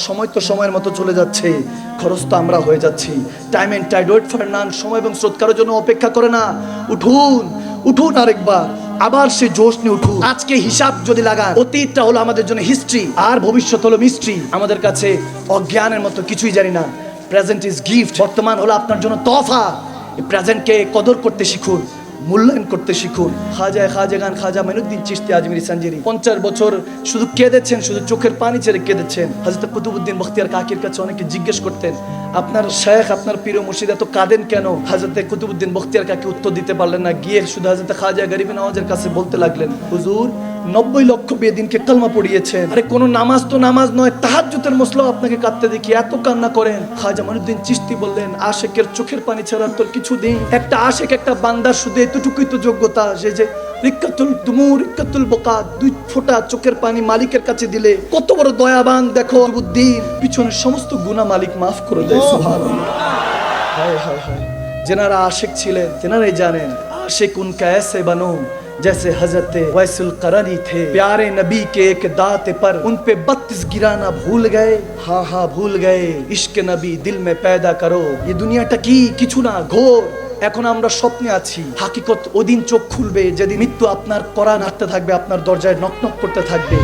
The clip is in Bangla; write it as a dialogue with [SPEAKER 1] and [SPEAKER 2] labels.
[SPEAKER 1] সময় তো সময়ের মতো চলে যাচ্ছে, খরচ তো আমরা হয়ে যাচ্ছি। Time and tide wait for none, সময় এবং স্রোত কারোর জন্য অপেক্ষা করে না। উঠুন, উঠুন আরেকবার, আবার সে জোশ নিয়ে উঠুন। আজকে হিসাব যদি লাগান, অতীতটা হলো আমাদের জন্য হিস্ট্রি, আর ভবিষ্যৎ হলো মিস্ট্রি। আমাদের কাছে অজ্ঞানের মতো কিছুই জানি না। প্রেজেন্ট ইজ গিফট, বর্তমান হলো আপনার জন্য তোহফা। এই প্রেজেন্টকে কদর করতে শিখুন, মূল্যায়ন করতে শিখুন। খাজাগান খাজা মাইনুদ্দিন চিশতি আজমিরি সাঞ্জেরি 50 বছর শুধু কেঁদেছেন, শুধু চোখের পানি ছেড়ে কেঁদেছেন। হযরত কুতুবউদ্দিন বখতিয়ার কাকির কাছে অনেকে জিজ্ঞেস করতেন, আপনার শেখ, আপনার পীর মুর্শিদ এত কাঁদেন কেন? হযরত কুতুবউদ্দিন বখতিয়ার কাকি উত্তর দিতে পারলেন না, গিয়ে শুধু হযরত খাজা গরিব নওয়াজের কাছে বলতে লাগলেন, হুজুর 90 লক্ষ বেদিনকে কালমা পড়িয়েছেন, আরে কোন নামাজ তো নামাজ নয়, তাহাজ্জুদের মসলাও আপনাকে কাঁদতে দেখি, এত কান্না করেন। খাজা মাইনুদ্দিন চিশতি বললেন, আশেকের চোখের পানি ছাড়া তোর কিছু নেই। একটা আশেক, একটা বান্দার শুধু এতটুকুই তো যোগ্যতা, যে রিক্কাতুল দুমুর রিক্কাতুল বকা, 2 ফোঁটা চোখের পানি মালিকের কাছে দিলে কত বড় দয়াবান দেখো কুতুবউদ্দিন, পিছনের সমস্ত গুনাহ মালিক মাফ করে দেয়। সুবহানাল্লাহ। হায় হায় হায়। যেনারা আশেক ছিলেন তেনারাই জানেন, आशिक उनका ऐसे बनो जैसे हजरत वैसुल करनी थे, प्यारे नबी के एक दाते पर उन पे 32 गिराना भूल गए। हाँ हाँ भूल गए, इश्क नबी दिल में पैदा करो। ये দুনিয়াটা কি কিছু না, ঘোর। এখন আমরা স্বপ্নে আছি, হাকিকত ওদিন চোখ খুলবে যেদিন মৃত্যু আপনার কড়া নাড়তে থাকবে, আপনার দরজায় নক নক করতে থাকবে।